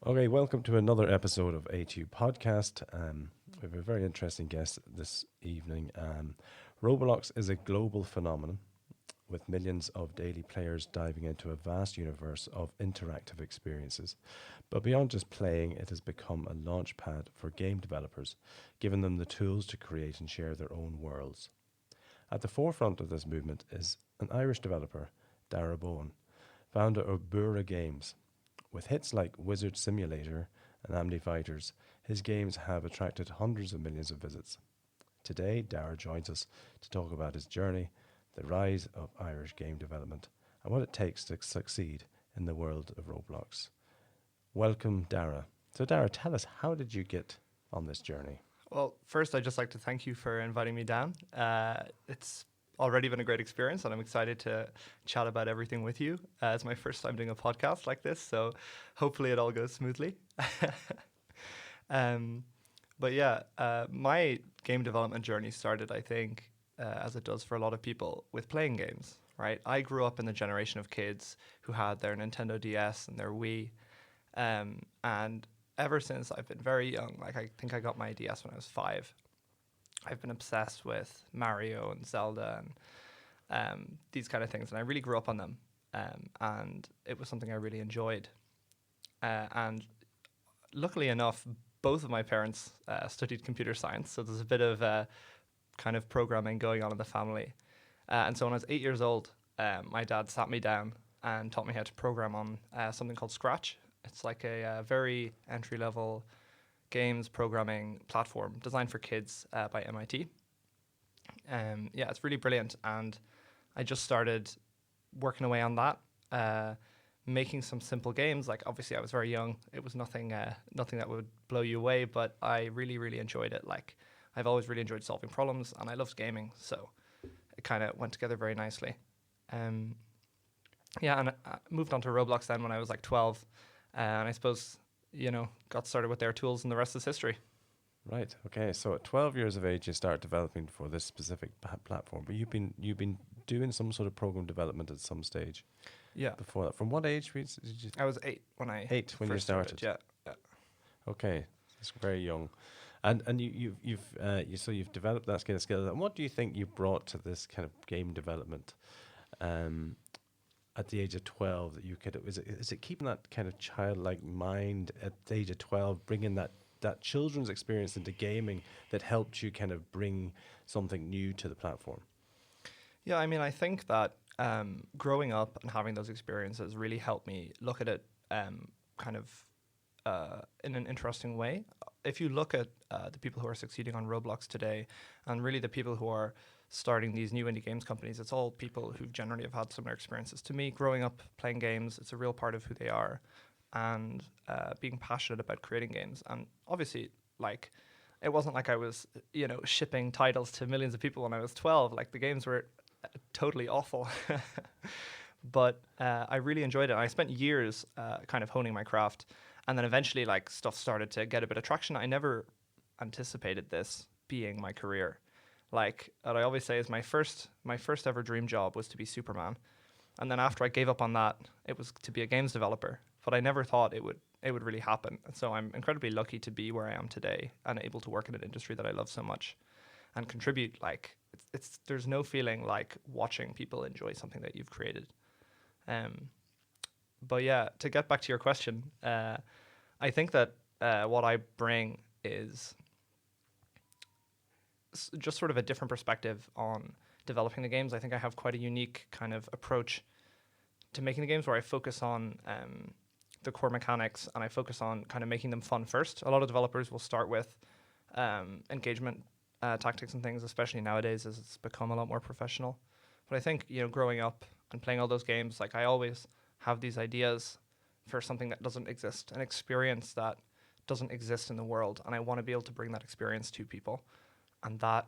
Okay, welcome to another episode of A2 Podcast. We have a very interesting guest this evening. Roblox is a global phenomenon with millions of daily players diving into a vast universe of interactive experiences. But beyond just playing, it has become a launchpad for game developers, giving them the tools to create and share their own worlds. At the forefront of this movement is an Irish developer, Dáire Bohan, founder of Bura Games. With hits like Wizard Simulator and Amity Fighters, his games have attracted hundreds of millions of visits. Today, Dáire joins us to talk about his journey, the rise of Irish game development, and what it takes to succeed in the world of Roblox. Welcome, Dáire. So, Dáire, tell us, how did you get on this journey? Well, first, I'd just like to thank you for inviting me down. It's already been a great experience, and I'm excited to chat about everything with you. It's my first time doing a podcast like this, so hopefully it all goes smoothly. But yeah, my game development journey started, I think, as it does for a lot of people, with playing games, right? I grew up in the generation of kids who had their Nintendo DS and their Wii, and ever since I've been very young, like I think I got my DS when I was 5, I've been obsessed with Mario and Zelda and these kind of things, and I really grew up on them, and it was something I really enjoyed. And luckily enough, both of my parents studied computer science, so there's a bit of kind of programming going on in the family. And so when I was 8 years old, my dad sat me down and taught me how to program on something called Scratch. It's like a very entry-level games programming platform designed for kids by MIT. Yeah, it's really brilliant, and I just started working away on that, making some simple games. Like, obviously I was very young, it was nothing that would blow you away, but I really enjoyed it. Like, I've always really enjoyed solving problems, and I loved gaming, so it kind of went together very nicely. Yeah, and I moved on to Roblox then when I was like 12, and I suppose, got started with their tools, and the rest is history. Right. Okay. So, at 12 years of age, you start developing for this specific platform. But you've been doing some sort of program development at some stage. Yeah. Before that, from what age did you? I was 8 when I 8 when you first started. Yeah. Okay, it's very young, and you've developed that kind of skill. And what do you think you brought to this kind of game development? At the age of 12, that you could, is it keeping that kind of childlike mind at the age of 12, bringing that children's experience into gaming that helped you kind of bring something new to the platform? Yeah, I mean, I think that growing up and having those experiences really helped me look at it kind of in an interesting way. If you look at the people who are succeeding on Roblox today, and really the people who are starting these new indie games companies, it's all people who generally have had similar experiences to me. Growing up playing games, it's a real part of who they are, and being passionate about creating games. And obviously, like, it wasn't like I was, shipping titles to millions of people when I was 12. Like, the games were totally awful. But I really enjoyed it. I spent years kind of honing my craft, and then eventually, like, stuff started to get a bit of traction. I never anticipated this being my career. Like, what I always say is my first ever dream job was to be Superman, and then after I gave up on that, it was to be a games developer. But I never thought it would really happen. And so I'm incredibly lucky to be where I am today and able to work in an industry that I love so much and contribute. Like, there's no feeling like watching people enjoy something that you've created. But yeah, to get back to your question, I think that what I bring is just sort of a different perspective on developing the games. I think I have quite a unique kind of approach to making the games, where I focus on the core mechanics, and I focus on kind of making them fun first. A lot of developers will start with engagement tactics and things, especially nowadays as it's become a lot more professional. But I think, growing up and playing all those games, like, I always have these ideas for something that doesn't exist, an experience that doesn't exist in the world, and I want to be able to bring that experience to people. And that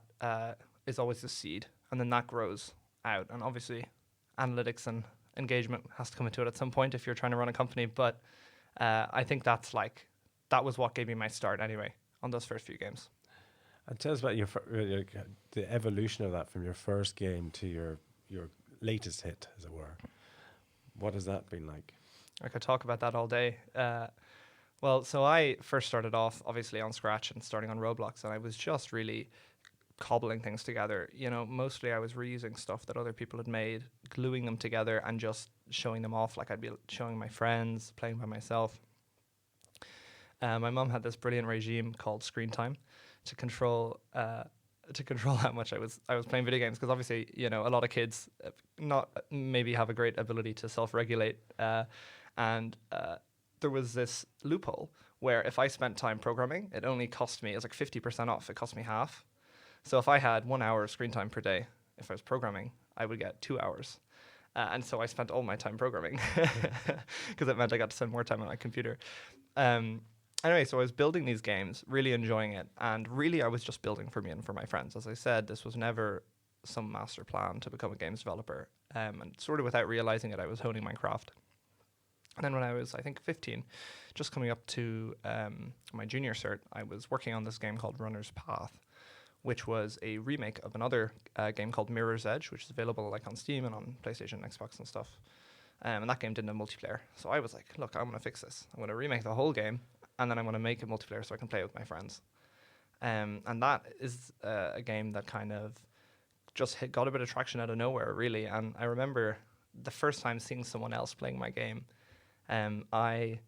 is always the seed, and then that grows out. And obviously, analytics and engagement has to come into it at some point if you're trying to run a company. But I think that was what gave me my start anyway on those first few games. And tell us about the evolution of that from your first game to your latest hit, as it were. What has that been like? I could talk about that all day. Well, so I first started off obviously on Scratch and starting on Roblox, and I was just really cobbling things together. Mostly I was reusing stuff that other people had made, gluing them together, and just showing them off. Like I'd be showing my friends, playing by myself. My mum had this brilliant regime called screen time to control how much I was playing video games, because obviously a lot of kids not maybe have a great ability to self-regulate, and there was this loophole where if I spent time programming, it only cost me, it was like 50% off. It cost me half. So if I had 1 hour of screen time per day, if I was programming, I would get 2 hours. And so I spent all my time programming because it meant I got to spend more time on my computer. Anyway, so I was building these games, really enjoying it. And really, I was just building for me and for my friends. As I said, this was never some master plan to become a games developer. And sort of without realizing it, I was honing my craft. And then when I was, I think, 15, just coming up to my junior cert, I was working on this game called Runner's Path, which was a remake of another game called Mirror's Edge, which is available like on Steam and on PlayStation, Xbox and stuff. And that game didn't have multiplayer. So I was like, look, I'm going to fix this. I'm going to remake the whole game, and then I'm going to make it multiplayer so I can play it with my friends. And that is a game that kind of just got a bit of traction out of nowhere, really. And I remember the first time seeing someone else playing my game, I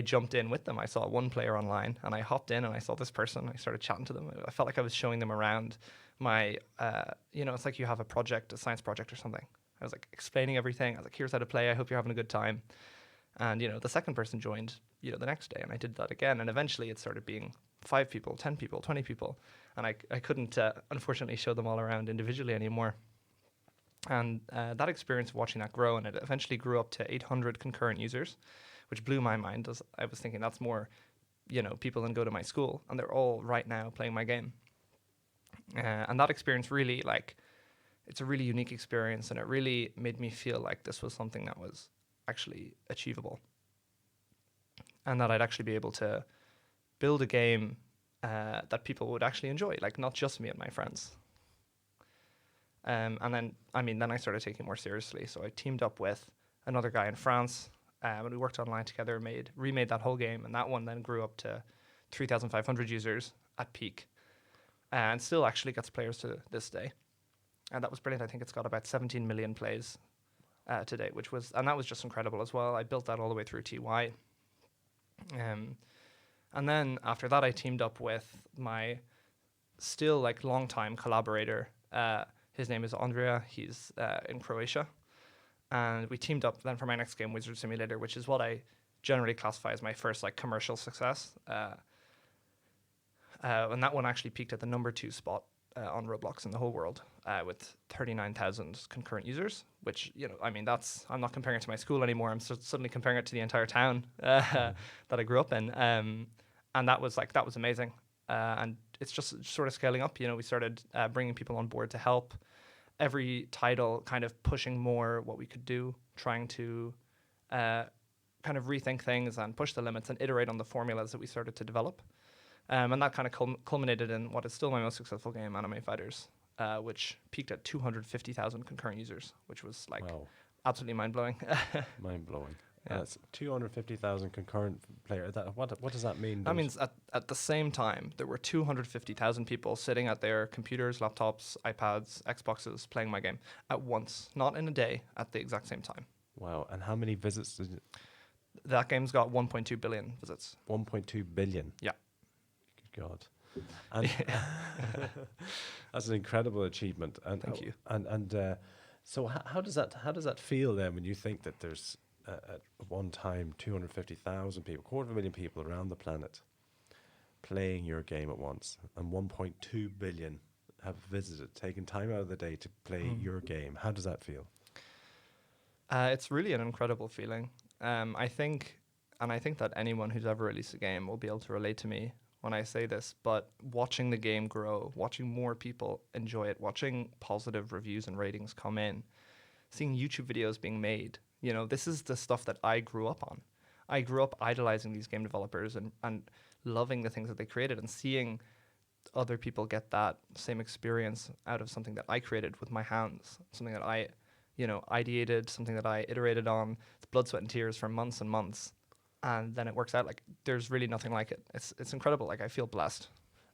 jumped in with them. I saw one player online, and I hopped in and I saw this person. I started chatting to them. I felt like I was showing them around my, it's like you have a project, a science project or something. I was like explaining everything. I was like, here's how to play. I hope you're having a good time. And, the second person joined, the next day, and I did that again. And eventually it started being 5 people, 10 people, 20 people. And I couldn't, unfortunately, show them all around individually anymore. And that experience of watching that grow, and it eventually grew up to 800 concurrent users, which blew my mind, as I was thinking that's more, people than go to my school, and they're all right now playing my game. And that experience really, it's a really unique experience, and it really made me feel like this was something that was actually achievable, and that I'd actually be able to build a game that people would actually enjoy, like not just me and my friends. And then I started taking it more seriously. So I teamed up with another guy in France, and we worked online together, remade that whole game, and that one then grew up to 3,500 users at peak, and still actually gets players to this day. And that was brilliant. I think it's got about 17 million plays to date, and that was just incredible as well. I built that all the way through TY. And then after that, I teamed up with my still longtime collaborator. His name is Andrea. He's in Croatia. And we teamed up then for my next game, Wizard Simulator, which is what I generally classify as my first commercial success. And that one actually peaked at the number 2 spot on Roblox in the whole world, with 39,000 concurrent users, which, I'm not comparing it to my school anymore. I'm suddenly comparing it to the entire town that I grew up in. And that was amazing. And it's just sort of scaling up. We started bringing people on board to help. Every title kind of pushing more what we could do, trying to kind of rethink things and push the limits and iterate on the formulas that we started to develop. And that kind of culminated in what is still my most successful game, Anime Fighters, which peaked at 250,000 concurrent users, which was Wow. Absolutely mind-blowing. Mind-blowing. Yeah. That's 250,000 concurrent player. What does that mean? That means at the same time, there were 250,000 people sitting at their computers, laptops, iPads, Xboxes, playing my game at once, not in a day, at the exact same time. Wow. And how many visits did it? That game's got 1.2 billion visits. 1.2 billion? Yeah. Good God. And that's an incredible achievement. And Thank you. And so how does that feel then when you think that there's at one time 250,000 people, 250,000 people around the planet playing your game at once, and 1.2 billion have visited, taken time out of the day to play your game? How does that feel? It's really an incredible feeling. I think that anyone who's ever released a game will be able to relate to me when I say this, but watching the game grow, watching more people enjoy it, watching positive reviews and ratings come in, seeing YouTube videos being made, this is the stuff that I grew up on. I grew up idolizing these game developers and loving the things that they created, and seeing other people get that same experience out of something that I created with my hands, something that I, ideated, something that I iterated on, blood, sweat, and tears for months and months. and then it works out. Like there's really nothing like it. It's incredible. Like I feel blessed.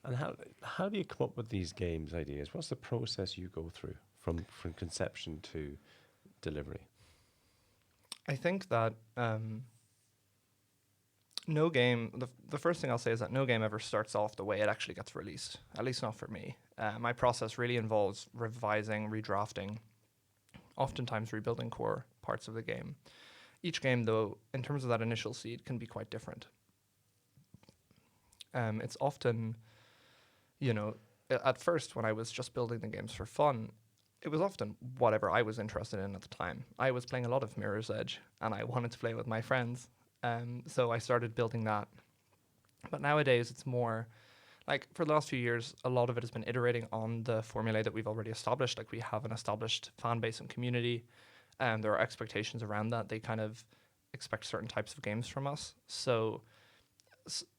And how do you come up with these games ideas? What's the process you go through from conception to delivery? I think that no game. The first thing I'll say is that no game ever starts off the way it actually gets released. At least not for me. My process really involves revising, redrafting, oftentimes rebuilding core parts of the game. Each game, though, in terms of that initial seed, can be quite different. It's often, at first when I was just building the games for fun, it was often whatever I was interested in at the time. I was playing a lot of Mirror's Edge, and I wanted to play with my friends, so I started building that. But nowadays, it's more like for the last few years, a lot of it has been iterating on the formulae that we've already established. Like we have an established fan base and community, and there are expectations around that. They kind of expect certain types of games from us. So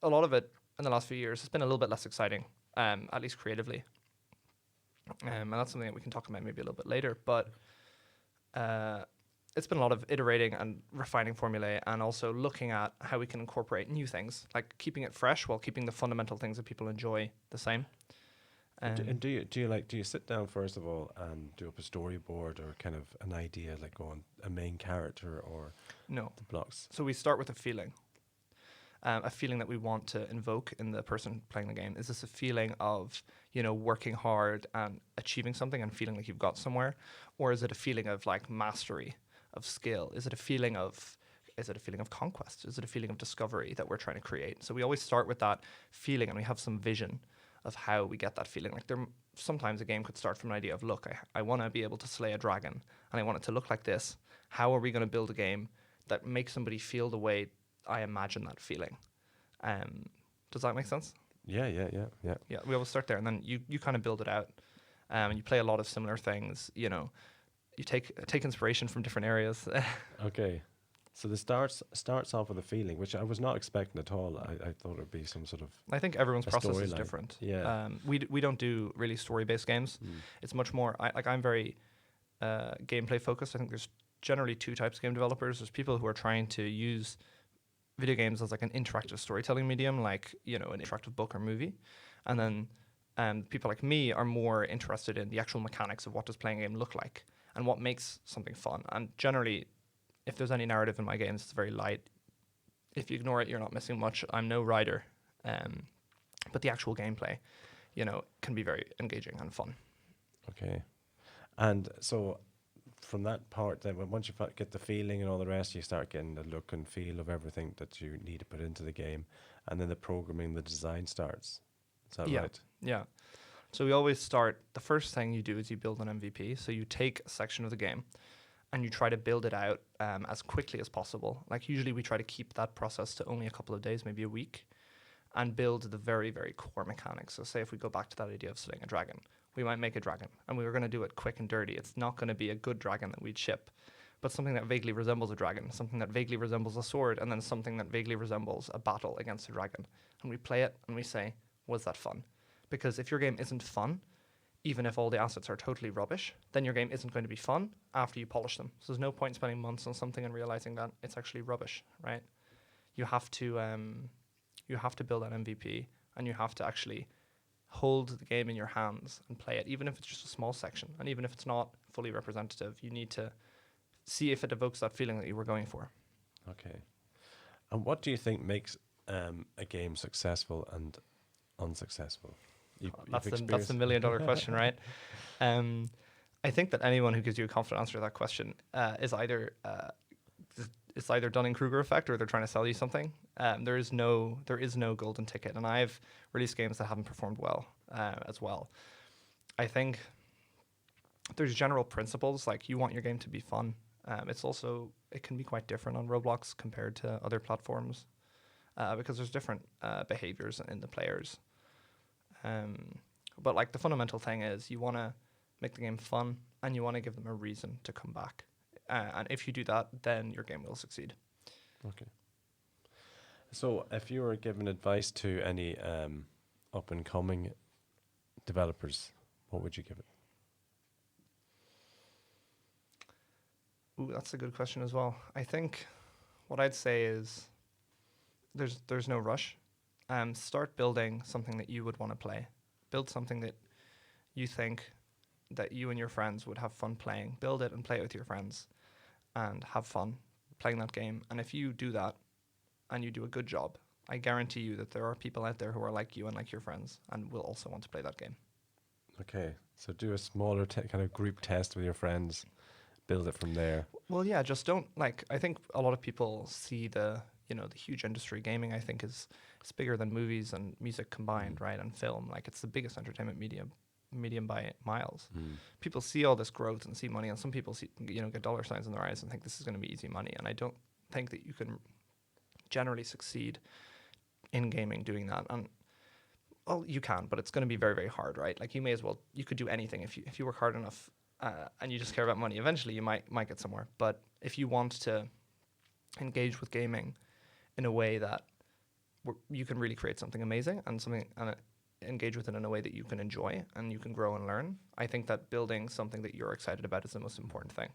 a lot of it in the last few years has been a little bit less exciting, at least creatively. And that's something that we can talk about maybe a little bit later. But it's been a lot of iterating and refining formulae, and also looking at how we can incorporate new things, like keeping it fresh while keeping the fundamental things that people enjoy the same. And do you sit down first of all and do up a storyboard or kind of an idea, like on a main character or No. the blocks? So we start with a feeling that we want to invoke in the person playing the game. Is this a feeling of, working hard and achieving something and feeling like you've got somewhere? Or is it a feeling of like mastery, of skill? Is it a feeling of conquest? Is it a feeling of discovery that we're trying to create? So we always start with that feeling, and we have some vision of how we get that feeling. Like sometimes a game could start from an idea of, look, I want to be able to slay a dragon, and I want it to look like this. How are we going to build a game that makes somebody feel the way I imagine that feeling? Does that make sense? Yeah. Yeah, we always start there, and then you kind of build it out. And you play a lot of similar things. You take inspiration from different areas. Okay. So the starts off with a feeling, which I was not expecting at all. I thought it would be some sort of. I think everyone's process is storyline. different. Yeah. We don't do really story-based games. It's much more. I'm very gameplay focused. I think there's generally two types of game developers. There's people who are trying to use video games as like an interactive storytelling medium, like an interactive book or movie, and then people like me are more interested in the actual mechanics of what does playing a game look like and what makes something fun. And generally, if there's any narrative in my games, it's very light. If you ignore it, you're not missing much. I'm no writer, but the actual gameplay, can be very engaging and fun. Okay. And so from that part, then once you get the feeling and all the rest, you start getting the look and feel of everything that you need to put into the game, and then the programming, the design starts. Is that right? Yeah. So we always start, the first thing you do is you build an MVP. So you take a section of the game and you try to build it out as quickly as possible. Like usually we try to keep that process to only a couple of days, maybe a week, and build the very, very core mechanics. So say if we go back to that idea of slaying a dragon, we might make a dragon, and we were going to do it quick and dirty. It's not going to be a good dragon that we'd ship, but something that vaguely resembles a dragon, something that vaguely resembles a sword, and then something that vaguely resembles a battle against a dragon. And we play it and we say, was that fun? Because if your game isn't fun, even if all the assets are totally rubbish, then your game isn't going to be fun after you polish them. So there's no point spending months on something and realizing that it's actually rubbish, right? You have to build an MVP, and you have to actually hold the game in your hands and play it, even if it's just a small section, and even if it's not fully representative. You need to see if it evokes that feeling that you were going for. Okay. And what do you think makes a game successful and unsuccessful? That's the $1 million question, right? I think that anyone who gives you a confident answer to that question is either Dunning-Kruger effect, or they're trying to sell you something. There is no golden ticket, and I've released games that haven't performed well as well. I think there's general principles, like you want your game to be fun. It can be quite different on Roblox compared to other platforms because there's different behaviors in the players. But like the fundamental thing is you want to make the game fun, and you want to give them a reason to come back. And if you do that, then your game will succeed. Okay. So if you were giving advice to any up-and-coming developers, what would you give it? Ooh, that's a good question as well. I think what I'd say is there's no rush. Start building something that you would want to play. Build something that you think that you and your friends would have fun playing. Build it and play it with your friends and have fun playing that game. And if you do that and you do a good job, I guarantee you that there are people out there who are like you and like your friends and will also want to play that game. Okay, so do a smaller kind of group test with your friends, build it from there. Well, yeah, just don't like. I think a lot of people see the huge industry. Gaming, I think, is it's bigger than movies and music combined, right? And film, like it's the biggest entertainment medium by miles. People see all this growth and see money, and some people see get dollar signs in their eyes and think this is going to be easy money. And I don't think that you can generally succeed in gaming doing that. And well, you can, but it's going to be very, very hard, right? Like you could do anything if you work hard enough. And you just care about money. Eventually, you might get somewhere. But if you want to engage with gaming in a way that you can really create something amazing and engage with it in a way that you can enjoy and you can grow and learn, I think that building something that you're excited about is the most important thing.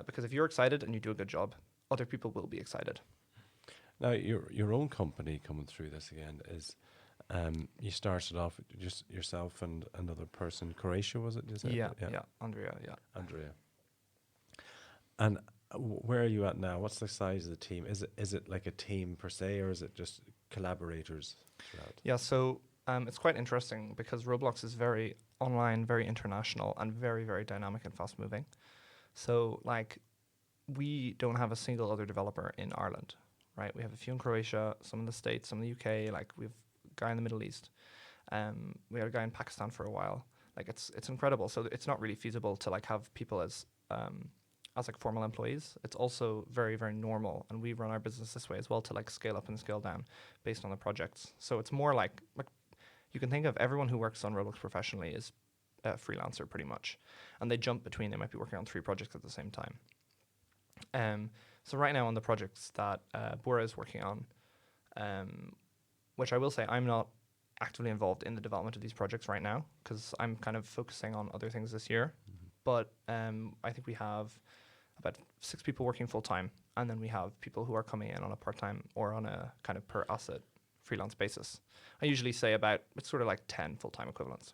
Because if you're excited and you do a good job, other people will be excited. Now, your own company coming through this again is. You started off just yourself and another person. Croatia, was it? Yeah, Andrea, yeah. Andrea. And where are you at now? What's the size of the team? Is it like a team per se, or is it just collaborators throughout? Yeah, so it's quite interesting because Roblox is very online, very international, and very, very dynamic and fast moving. So, like, we don't have a single other developer in Ireland, right? We have a few in Croatia, some in the States, some in the UK. Like, we've guy in the Middle East. We had a guy in Pakistan for a while. Like it's incredible. So it's not really feasible to like have people as like formal employees. It's also very, very normal, and we run our business this way as well to like scale up and scale down based on the projects. So it's more like you can think of everyone who works on Roblox professionally is a freelancer pretty much, and they jump between. They might be working on 3 projects at the same time. So right now on the projects that Bura is working on. Which I will say I'm not actively involved in the development of these projects right now because I'm kind of focusing on other things this year. But I think we have about 6 people working full time, and then we have people who are coming in on a part time or on a kind of per asset freelance basis. I usually say it's sort of like 10 full time equivalents.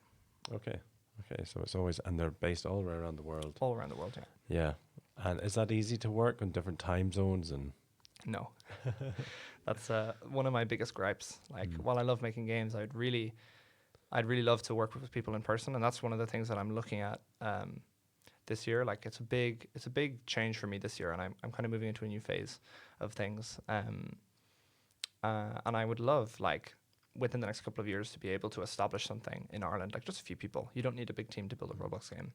Okay, so it's always, and they're based all around the world. All around the world, yeah. Yeah, and is that easy to work on different time zones and? No. That's one of my biggest gripes. Like, while I love making games, I'd really love to work with people in person, and that's one of the things that I'm looking at this year. Like, it's a big change for me this year, and I'm kind of moving into a new phase of things. And I would love, like, within the next couple of years, to be able to establish something in Ireland, like just a few people. You don't need a big team to build a Roblox game.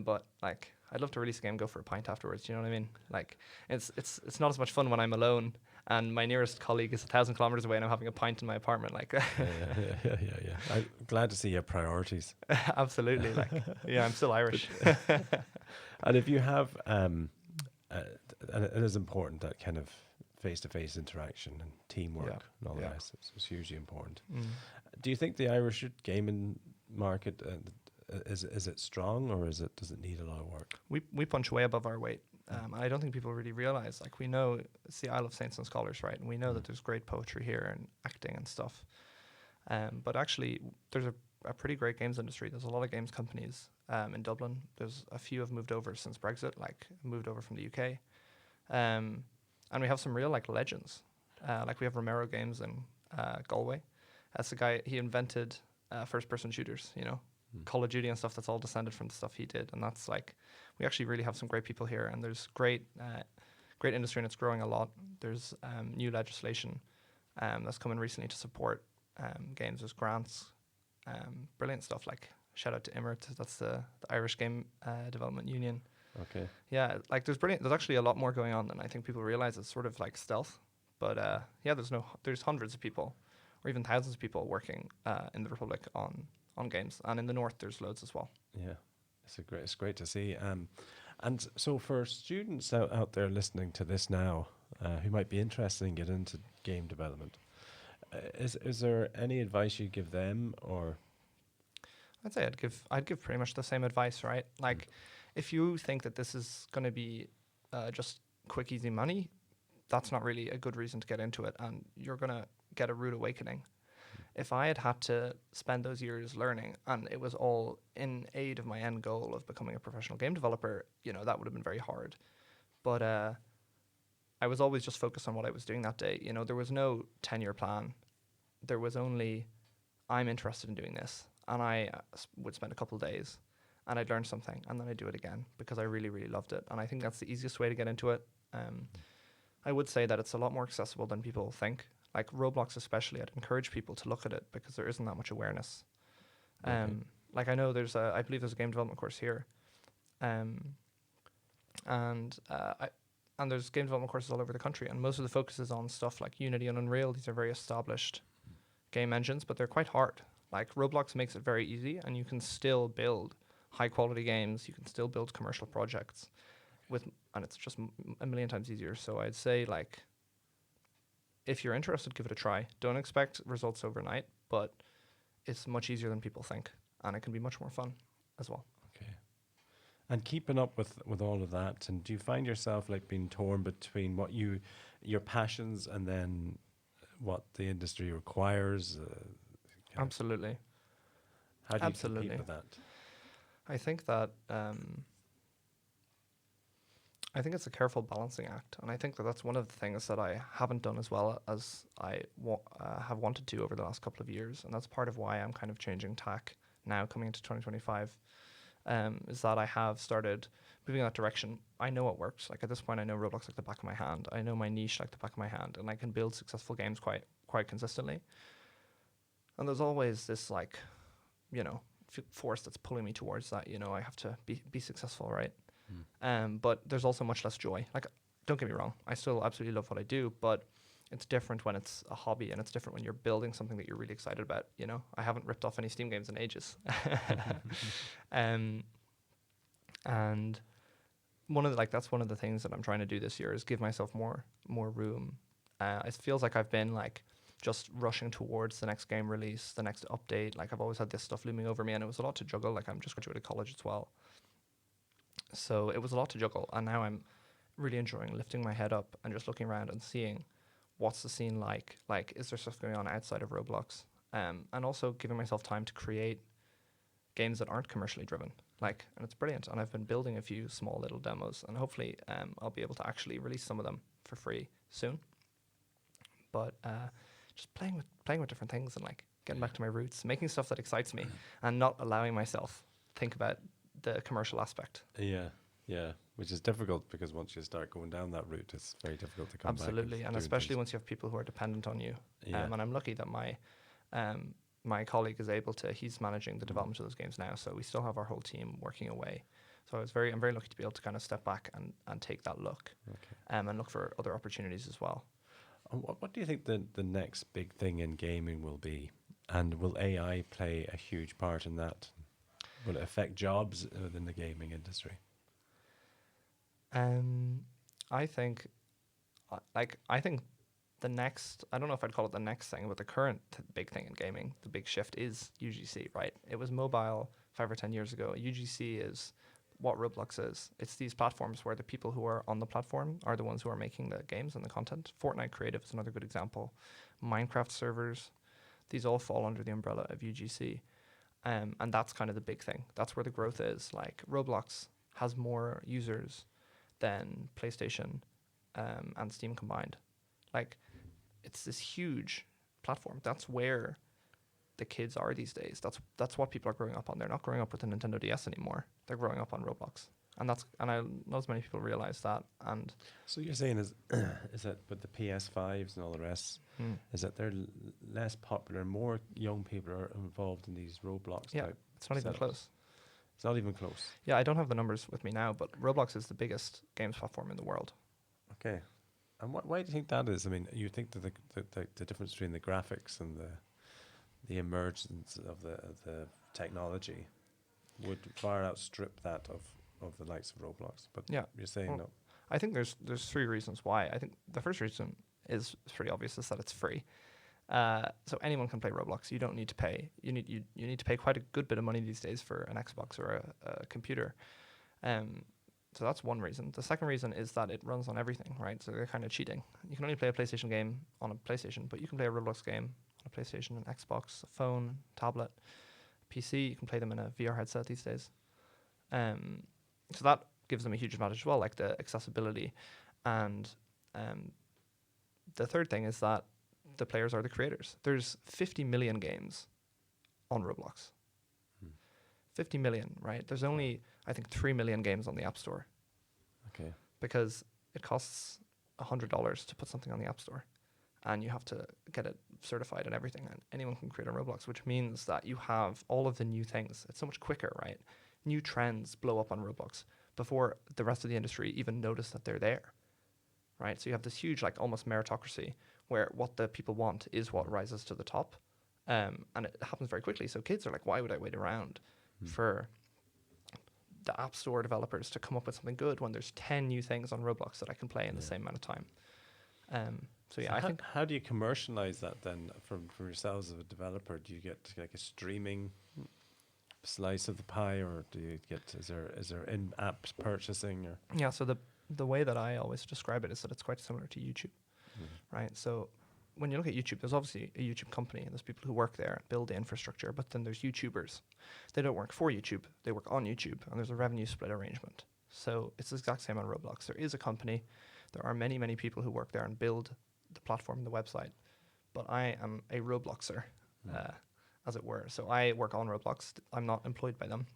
But like, I'd love to release a game, go for a pint afterwards. You know what I mean? Like, it's not as much fun when I'm alone and my nearest colleague is 1,000 kilometers away and I'm having a pint in my apartment. Like, yeah. I'm glad to see your priorities. Absolutely. Like, yeah, I'm still Irish. And if you have, and it is important that kind of face-to-face interaction and teamwork and all the rest. It's hugely important. Do you think the Irish gaming market? Is it strong, or does it need a lot of work? We punch way above our weight. And I don't think people really realize. Like, we know it's the Isle of Saints and Scholars, right? And we know that there's great poetry here and acting and stuff. But actually, there's a pretty great games industry. There's a lot of games companies in Dublin. There's a few have moved over since Brexit, like moved over from the UK. And we have some real like legends. Like we have Romero Games in Galway. That's the guy, he invented first-person shooters, you know? Call of Duty and stuff. That's all descended from the stuff he did, and that's like, we actually really have some great people here, and there's great industry, and it's growing a lot. There's new legislation that's come in recently to support games. There's grants, brilliant stuff. Like, shout out to IMERT, that's the Irish Game Development Union. Okay. Yeah, like there's actually a lot more going on than I think people realize. It's sort of like stealth, but yeah, there's hundreds of people, or even thousands of people working in the Republic on games, and in the north there's loads as well. Yeah, it's great to see. And so for students out there listening to this now, who might be interested in getting into game development, is there any advice you'd give them? Or I'd say I'd give pretty much the same advice, right? Like, if you think that this is going to be just quick, easy money, that's not really a good reason to get into it, and you're gonna get a rude awakening. If I had had to spend those years learning and it was all in aid of my end goal of becoming a professional game developer, that would have been very hard. But I was always just focused on what I was doing that day. There was no 10-year plan. There was only, I'm interested in doing this. And I would spend a couple of days and I'd learn something and then I'd do it again because I really, really loved it. And I think that's the easiest way to get into it. I would say that it's a lot more accessible than people think. Like Roblox especially, I'd encourage people to look at it because there isn't that much awareness. Like I know I believe there's a game development course here. And there's game development courses all over the country, and most of the focus is on stuff like Unity and Unreal. These are very established game engines, but they're quite hard. Like Roblox makes it very easy, and you can still build high quality games. You can still build commercial projects and it's just a million times easier. So I'd say, like, if you're interested, give it a try. Don't expect results overnight, but it's much easier than people think, and it can be much more fun as well. Okay. And keeping up with all of that, and do you find yourself like being torn between what your passions and then what the industry requires? Absolutely. How do you compete with that? I think that I think it's a careful balancing act, and I think that that's one of the things that I haven't done as well as I have wanted to over the last couple of years, and that's part of why I'm kind of changing tack now coming into 2025. Is that I have started moving in that direction. I know what works. Like at this point, I know Roblox like the back of my hand. I know my niche like the back of my hand, and I can build successful games quite consistently. And there's always this force that's pulling me towards that. I have to be successful, right? But there's also much less joy. Like, don't get me wrong, I still absolutely love what I do, but it's different when it's a hobby, and it's different when you're building something that you're really excited about. I haven't ripped off any Steam games in ages. And that's one of the things that I'm trying to do this year is give myself more room. It feels like I've been like just rushing towards the next game release, the next update. Like I've always had this stuff looming over me, and it was a lot to juggle. Like I'm just graduated college as well, so it was a lot to juggle. And now I'm really enjoying lifting my head up and just looking around and seeing what's the scene like. Like, is there stuff going on outside of Roblox? And also giving myself time to create games that aren't commercially driven. And it's brilliant. And I've been building a few small little demos, and hopefully I'll be able to actually release some of them for free soon. But just playing with different things and like getting back to my roots, making stuff that excites me, and not allowing myself think about the commercial aspect. Yeah, which is difficult because once you start going down that route, it's very difficult to come back. Absolutely, and especially once you have people who are dependent on you. And I'm lucky that my colleague is able to. He's managing the development of those games now, so we still have our whole team working away. So I'm very lucky to be able to kind of step back and take that look, and look for other opportunities as well. And what do you think the next big thing in gaming will be? And will AI play a huge part in that? Will it affect jobs within the gaming industry? I think the next, I don't know if I'd call it the next thing, but the current big thing in gaming, the big shift is UGC, right? It was mobile 5 or 10 years ago. UGC is what Roblox is. It's these platforms where the people who are on the platform are the ones who are making the games and the content. Fortnite Creative is another good example. Minecraft servers, these all fall under the umbrella of UGC. And that's kind of the big thing. That's where the growth is. Like Roblox has more users than PlayStation and Steam combined. Like, it's this huge platform. That's where the kids are these days. That's what people are growing up on. They're not growing up with a Nintendo DS anymore. They're growing up on Roblox. And I know as many people realize that. And so you're saying is that with the PS5s and all the rest, is that they're less popular, more young people are involved in these Roblox type it's not even close. It's not even close. Yeah, I don't have the numbers with me now, but Roblox is the biggest games platform in the world. Okay. And why do you think that is? I mean, you think that the difference between the graphics and the emergence of the technology would far outstrip that of the likes of Roblox, but you're saying no. I think there's 3 reasons why. I think the first reason is pretty obvious, is that it's free. So anyone can play Roblox. You don't need to pay. You need to pay quite a good bit of money these days for an Xbox or a computer. So that's one reason. The second reason is that it runs on everything, right? So they're kind of cheating. You can only play a PlayStation game on a PlayStation, but you can play a Roblox game on a PlayStation, an Xbox, a phone, tablet, PC. You can play them in a VR headset these days. So that gives them a huge advantage as well, like the accessibility. And the third thing is that the players are the creators. There's 50 million games on Roblox. 50 million, right? There's only, I think, 3 million games on the App Store. Okay. Because it costs $100 to put something on the App Store. And you have to get it certified and everything. And anyone can create a Roblox, which means that you have all of the new things. It's so much quicker, right? New trends blow up on Roblox before the rest of the industry even notice that they're there, right? So you have this huge, like, almost meritocracy where what the people want is what rises to the top. And it happens very quickly. So kids are like, why would I wait around for the App Store developers to come up with something good when there's 10 new things on Roblox that I can play in the same amount of time? So yeah, I think. How do you commercialize that then from yourselves as a developer? Do you get like a streaming slice of the pie, or do you get is there in-app purchasing or? Yeah, so the way that I always describe it is that it's quite similar to YouTube, right? So when you look at YouTube, there's obviously a YouTube company, and there's people who work there and build the infrastructure, but then there's YouTubers. They don't work for YouTube, they work on YouTube, and there's a revenue split arrangement. So it's the exact same on Roblox. There is a company, there are many, many people who work there and build the platform, the website, but I am a Robloxer, as it were. So I work on Roblox, I'm not employed by them,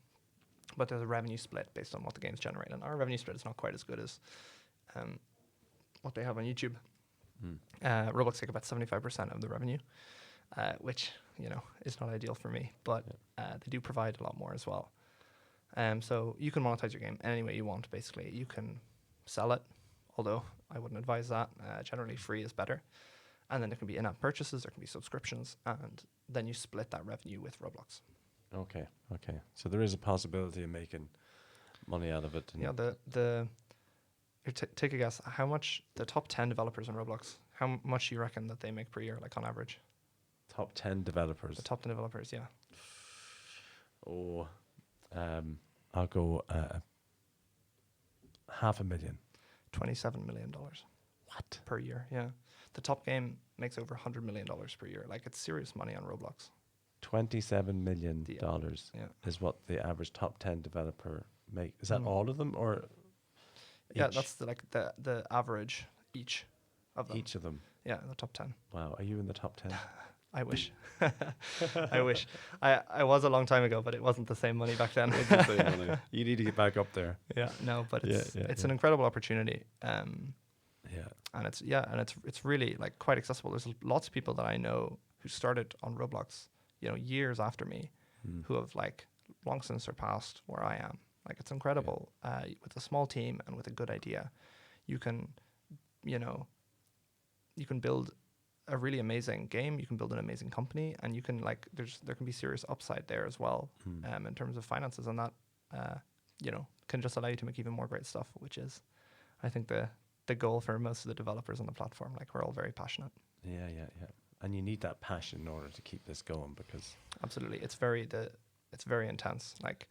but there's a revenue split based on what the games generate, and our revenue split is not quite as good as what they have on YouTube. Roblox take about 75% of the revenue, which, you know, is not ideal for me, but they do provide a lot more as well. So you can monetize your game any way you want, basically. You can sell it, although I wouldn't advise that. Generally, free is better. And then there can be in-app purchases, there can be subscriptions, and then you split that revenue with Roblox. Okay. So there is a possibility of making money out of it. Yeah, take a guess. How much the top 10 developers on Roblox, how much do you reckon that they make per year, like on average? Top 10 developers. The top 10 developers, yeah. Oh, I'll go $500,000. $27 million. What? Per year, yeah. The top game makes over $100 million per year. Like, it's serious money on Roblox. $27 million is what the average top 10 developer make. Is that all of them, or? Yeah, each? that's the average each of them. Each of them. Yeah, the top 10. Wow, are you in the top 10? I wish. I wish. I was a long time ago, but it wasn't the same money back then. You need to get back up there. Yeah, no, but it's an incredible opportunity. And it's really, like, quite accessible. There's lots of people that I know who started on Roblox, you know, years after me, who have, like, long since surpassed where I am. Like, it's incredible. With a small team and with a good idea, you can, you know, you can build a really amazing game. You can build an amazing company, and you can, like, there can be serious upside there as well, in terms of finances, and that, you know, can just allow you to make even more great stuff, which is, I think, the goal for most of the developers on the platform. Like, we're all very passionate. Yeah. And you need that passion in order to keep this going, because absolutely, it's very intense. Like,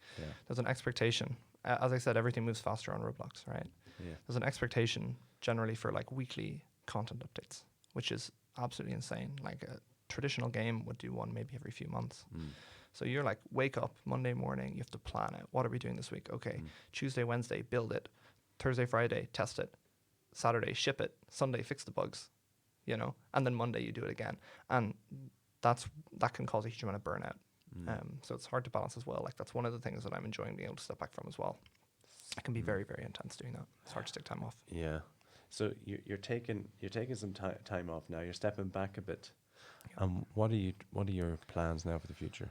there's an expectation. As I said, everything moves faster on Roblox, right? Yeah. There's an expectation generally for, like, weekly content updates, which is absolutely insane. Like, a traditional game would do one maybe every few months. So you're like, wake up Monday morning, you have to plan it. What are we doing this week? Okay, Tuesday, Wednesday, build it. Thursday, Friday, test it. Saturday, ship it. Sunday, fix the bugs, you know, and then Monday you do it again. And that can cause a huge amount of burnout. So it's hard to balance as well. Like, that's one of the things that I'm enjoying being able to step back from as well. It can be very, very intense doing that. It's hard to take time off. Yeah. So you're taking some time off now. You're stepping back a bit. What are your plans now for the future?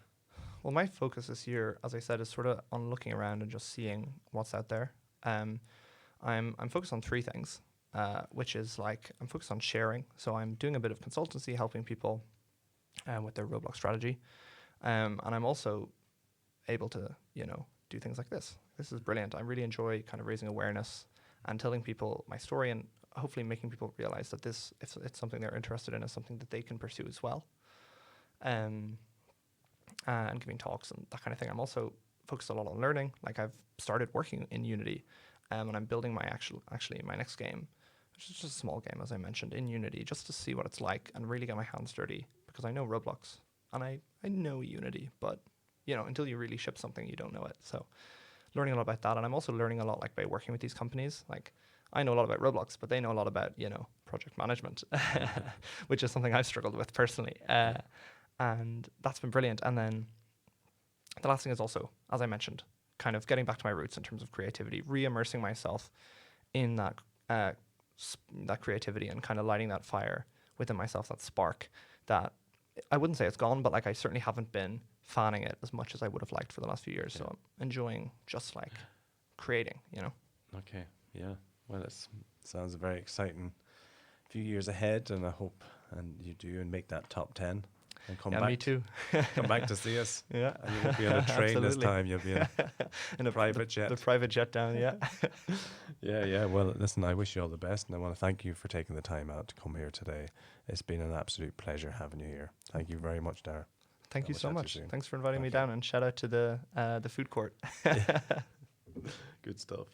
Well, my focus this year, as I said, is sort of on looking around and just seeing what's out there. I'm focused on three things, which is, like, I'm focused on sharing. So I'm doing a bit of consultancy, helping people with their Roblox strategy. And I'm also able to, you know, do things like this. This is brilliant. I really enjoy kind of raising awareness and telling people my story, and hopefully making people realize that this, if it's something they're interested in, is something that they can pursue as well. And giving talks and that kind of thing. I'm also focused a lot on learning. Like, I've started working in Unity and I'm building my actually my next game, which is just a small game, as I mentioned, in Unity, just to see what it's like and really get my hands dirty, because I know Roblox and I know Unity, but until you really ship something, you don't know it. So learning a lot about that, and I'm also learning a lot like by working with these companies. Like I know a lot about Roblox, but they know a lot about project management, which is something I've struggled with personally, and that's been brilliant. And then the last thing is also, as I mentioned, kind of getting back to my roots in terms of creativity, re-immersing myself in that that creativity and kind of lighting that fire within myself, that spark that I wouldn't say it's gone, but like I certainly haven't been fanning it as much as I would have liked for the last few years. So I'm enjoying just like creating, Okay, yeah. Well, it sounds a very exciting few years ahead, and I hope and you do and make that top 10 and come back. Me too. Come back to see us. Yeah. And you won't be on a train this Absolutely. time. You'll be in a private jet. The private jet down, yeah. Yeah. Well, listen, I wish you all the best, and I want to thank you for taking the time out to come here today. It's been an absolute pleasure having you here. Thank you very much, Dáire. Thank you so much. soon. Thanks for inviting me down, and shout out to the food court. Good stuff.